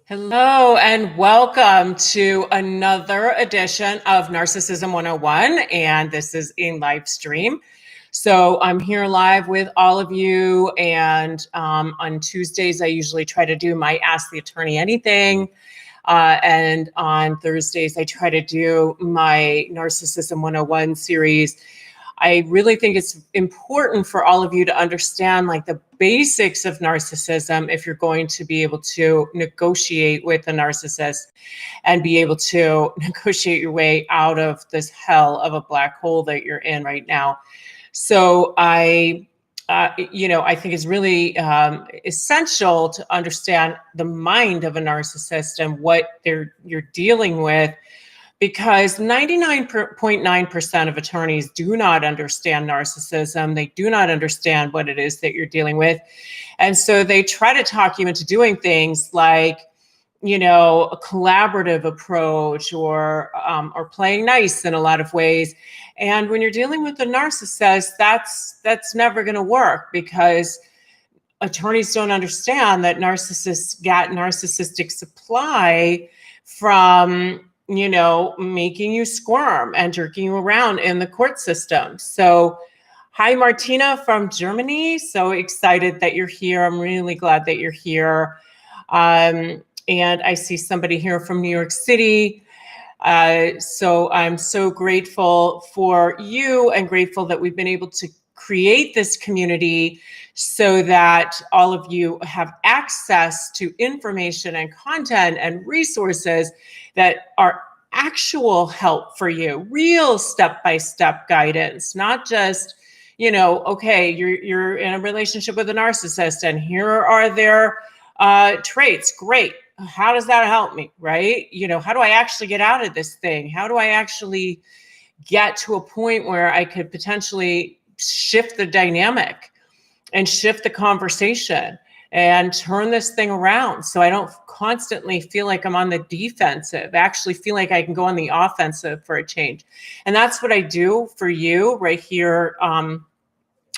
Hello and welcome to another edition of Narcissism 101, and this is a live stream. So I'm here live with all of you, and on Tuesdays I usually try to do my Ask the Attorney Anything, and on Thursdays I try to do my Narcissism 101 series. I really think it's important for all of you to understand like the basics of narcissism if you're going to be able to negotiate with a narcissist and be able to negotiate your way out of this hell of a black hole that you're in right now. So I think it's really essential to understand the mind of a narcissist and what you're dealing with, because 99.9% of attorneys do not understand narcissism. They do not understand what it is that you're dealing with. And so they try to talk you into doing things like, a collaborative approach or playing nice in a lot of ways. And when you're dealing with a narcissist, that's never going to work, because attorneys don't understand that narcissists got narcissistic supply from making you squirm and jerking you around in the court system. So, hi, Martina from Germany. So excited that you're here. I'm really glad that you're here. And I see somebody here from New York City. So I'm so grateful for you and grateful that we've been able to create this community so that all of you have access to information and content and resources that are actual help for you, real step-by-step guidance, not just, okay, you're in a relationship with a narcissist and here are their traits. Great. How does that help me? Right? How do I actually get out of this thing? How do I actually get to a point where I could potentially shift the dynamic and shift the conversation and turn this thing around so I don't constantly feel like I'm on the defensive, actually feel like I can go on the offensive for a change. And that's what I do for you right here on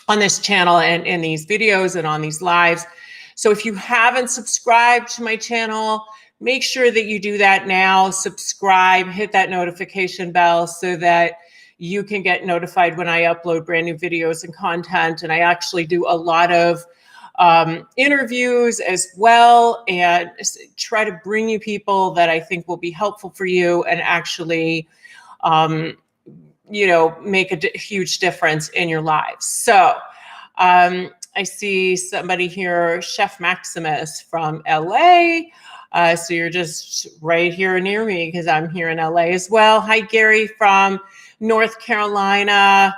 this channel and in these videos and on these lives. So if you haven't subscribed to my channel, make sure that you do that now. Subscribe, hit that notification bell so that you can get notified when I upload brand new videos and content. And I actually do a lot of interviews as well, and try to bring you people that I think will be helpful for you and actually, make a huge difference in your lives. So I see somebody here, Chef Maximus from LA. So you're just right here near me because I'm here in LA as well. Hi, Gary from North Carolina.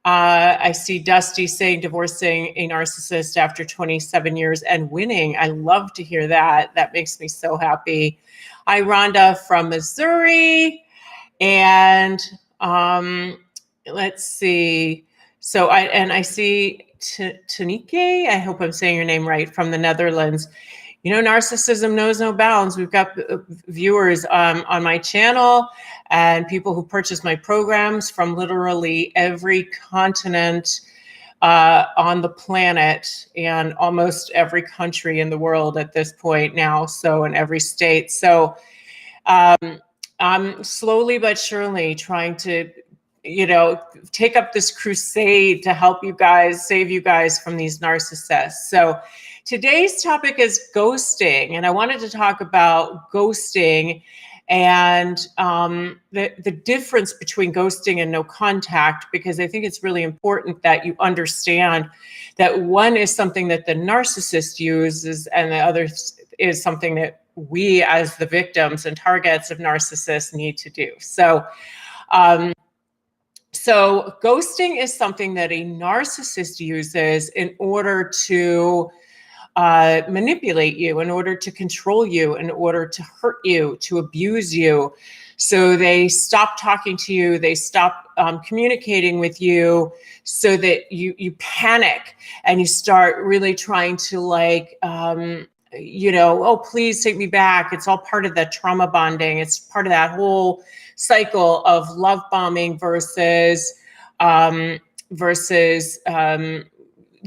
I see Dusty saying divorcing a narcissist after 27 years and winning. I love to hear that. That makes me so happy. Hi, Rhonda from Missouri. And let's see. So I see Tanike, I hope I'm saying your name right, from the Netherlands. Narcissism knows no bounds. We've got viewers on my channel and people who purchase my programs from literally every continent on the planet and almost every country in the world at this point now. So in every state. So I'm slowly but surely trying to take up this crusade to help you guys, save you guys from these narcissists. So today's topic is ghosting, and I wanted to talk about ghosting and the difference between ghosting and no contact, because I think it's really important that you understand that one is something that the narcissist uses and the other is something that we as the victims and targets of narcissists need to do. So ghosting is something that a narcissist uses in order to manipulate you, in order to control you, in order to hurt you, to abuse you. So they stop talking to you, they stop communicating with you, so that you panic and you start really trying to oh, please take me back. It's all part of that trauma bonding. It's part of that whole cycle of love bombing versus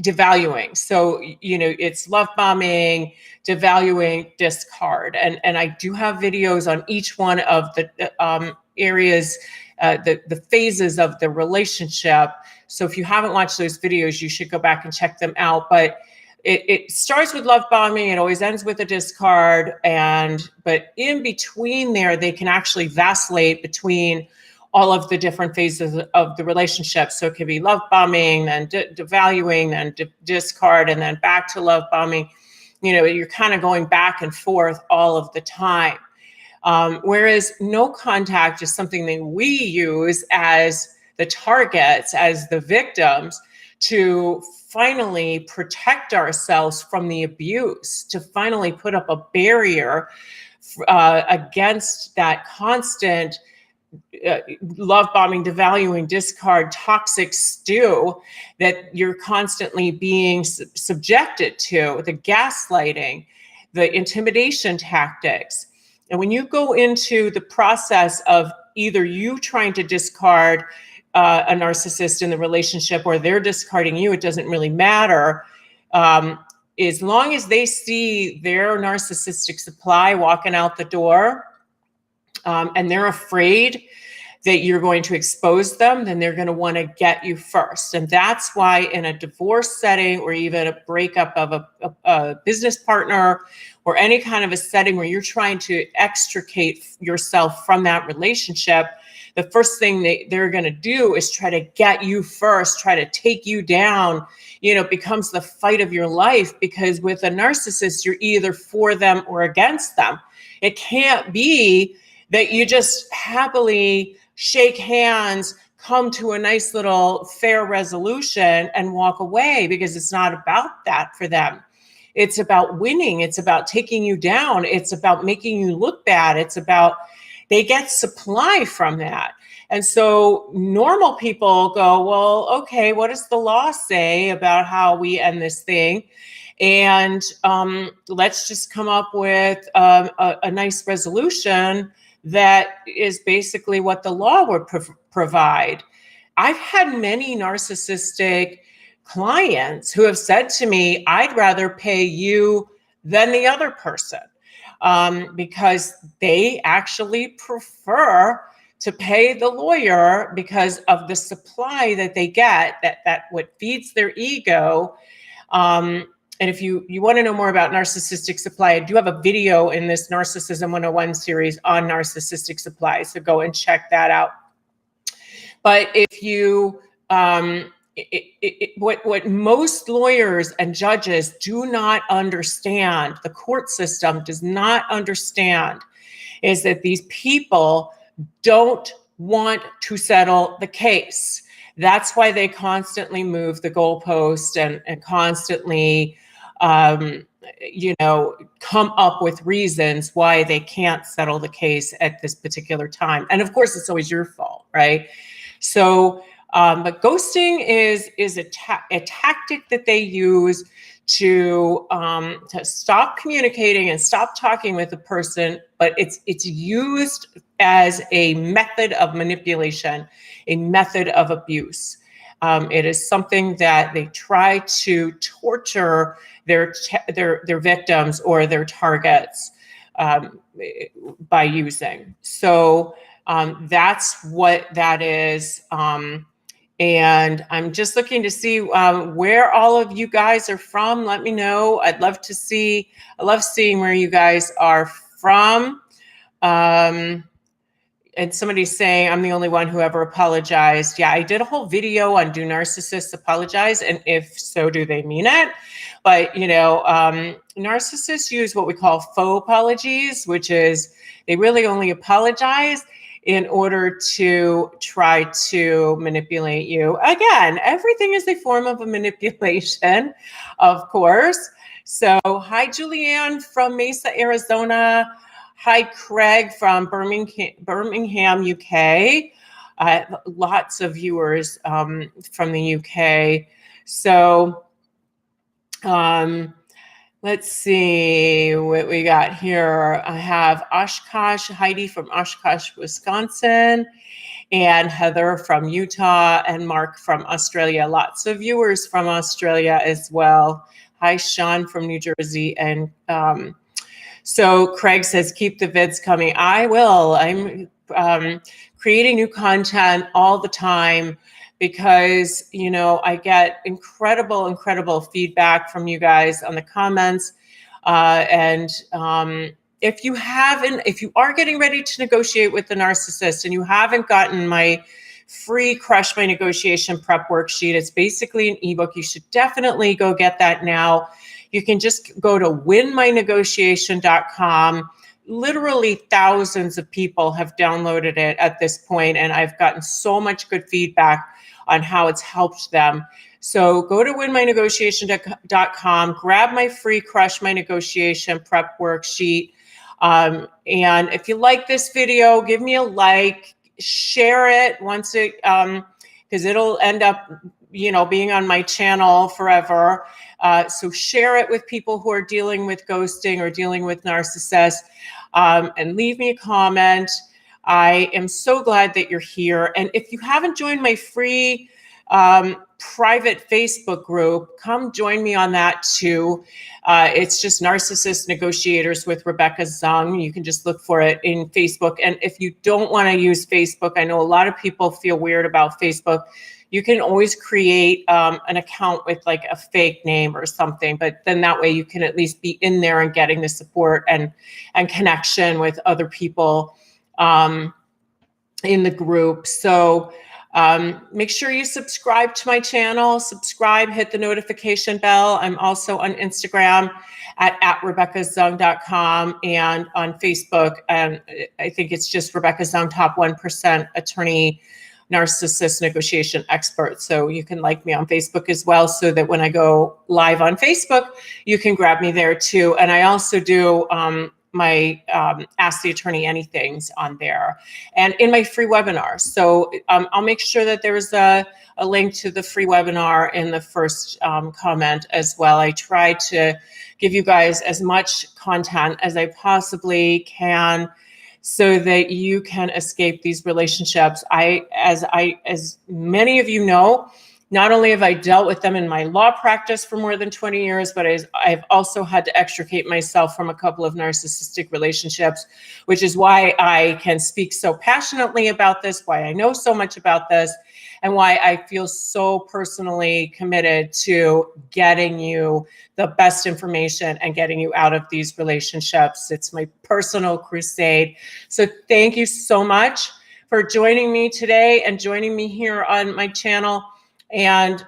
devaluing. So, it's love bombing, devaluing, discard. And I do have videos on each one of the areas, the phases of the relationship. So if you haven't watched those videos, you should go back and check them out. But it starts with love bombing. It always ends with a discard. But in between there, they can actually vacillate between all of the different phases of the relationship. So it could be love bombing, then devaluing, then discard, and then back to love bombing. You're kind of going back and forth all of the time. Whereas no contact is something that we use as the targets, as the victims, to finally protect ourselves from the abuse, to finally put up a barrier against that constant love bombing, devaluing, discard, toxic stew that you're constantly being subjected to, the gaslighting, the intimidation tactics. And when you go into the process of either you trying to discard a narcissist in the relationship or they're discarding you, it doesn't really matter. As long as they see their narcissistic supply walking out the door, and they're afraid that you're going to expose them, then they're going to want to get you first. And that's why in a divorce setting or even a breakup of a business partner or any kind of a setting where you're trying to extricate yourself from that relationship, the first thing they're going to do is try to get you first, try to take you down, becomes the fight of your life, because with a narcissist, you're either for them or against them. It can't be that you just happily shake hands, come to a nice little fair resolution and walk away, because it's not about that for them. It's about winning. It's about taking you down. It's about making you look bad. It's about, they get supply from that. And so normal people go, well, okay, what does the law say about how we end this thing? And let's just come up with a nice resolution that is basically what the law would provide. I've had many narcissistic clients who have said to me, I'd rather pay you than the other person, because they actually prefer to pay the lawyer because of the supply that they get, that what feeds their ego. And if you want to know more about narcissistic supply, I do have a video in this Narcissism 101 series on narcissistic supply. So go and check that out. But if you, what most lawyers and judges do not understand, the court system does not understand, is that these people don't want to settle the case. That's why they constantly move the goalpost and constantly, come up with reasons why they can't settle the case at this particular time. And of course, it's always your fault, right? So, but ghosting is a tactic that they use to stop communicating and stop talking with a person, but it's used as a method of manipulation, a method of abuse. It is something that they try to torture their victims or their targets by using. So that's what that is. And I'm just looking to see where all of you guys are from. Let me know. I love seeing where you guys are from. And somebody's saying, I'm the only one who ever apologized. Yeah, I did a whole video on do narcissists apologize? And if so, do they mean it? But, narcissists use what we call faux apologies, which is they really only apologize in order to try to manipulate you. Again, everything is a form of a manipulation, of course. So hi, Julianne from Mesa, Arizona. Hi, Craig from Birmingham, UK. Lots of viewers from the UK. So let's see what we got here. I have Oshkosh, Heidi from Oshkosh, Wisconsin. and Heather from Utah, and Mark from Australia. Lots of viewers from Australia as well. Hi, Sean from New Jersey. And so Craig says, keep the vids coming. I will. I'm creating new content all the time because, you know, I get incredible feedback from you guys on the comments. If you are getting ready to negotiate with the narcissist and you haven't gotten my free Crush My Negotiation Prep worksheet, it's basically an ebook. You should definitely go get that now. You can just go to winmynegotiation.com. Literally thousands of people have downloaded it at this point, and I've gotten so much good feedback on how it's helped them. So go to winmynegotiation.com, grab my free Crush My Negotiation Prep worksheet. And if you like this video, give me a like, share it once it, because it'll end up, you know, being on my channel forever. So share it with people who are dealing with ghosting or dealing with narcissists, and leave me a comment. I am so glad that you're here. And if you haven't joined my free private Facebook group, come join me on that too. It's just Narcissist Negotiators with Rebecca Zung. You can just look for it in Facebook. And if you don't want to use Facebook, I know a lot of people feel weird about Facebook. You can always create an account with like a fake name or something, but then that way you can at least be in there and getting the support and connection with other people in the group. So make sure you subscribe to my channel, hit the notification bell. I'm also on Instagram at RebeccaZung.com, and on Facebook, I think it's just Rebecca Zung, top 1% attorney, narcissist negotiation expert. So you can like me on Facebook as well, so that when I go live on Facebook, you can grab me there too. And I also do my Ask the Attorney Anythings on there, and in my free webinar. So I'll make sure that there's a link to the free webinar in the first comment as well. I try to give you guys as much content as I possibly can so that you can escape these relationships. As many of you know, not only have I dealt with them in my law practice for more than 20 years, but I've also had to extricate myself from a couple of narcissistic relationships, which is why I can speak so passionately about this, why I know so much about this, and why I feel so personally committed to getting you the best information and getting you out of these relationships. It's my personal crusade. So thank you so much for joining me today and joining me here on my channel. And,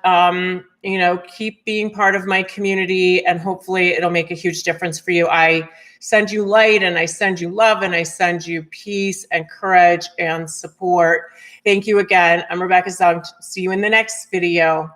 you know, keep being part of my community, and hopefully it'll make a huge difference for you. I send you light, and I send you love, and I send you peace and courage and support. Thank you again. I'm Rebecca Zung. See you in the next video.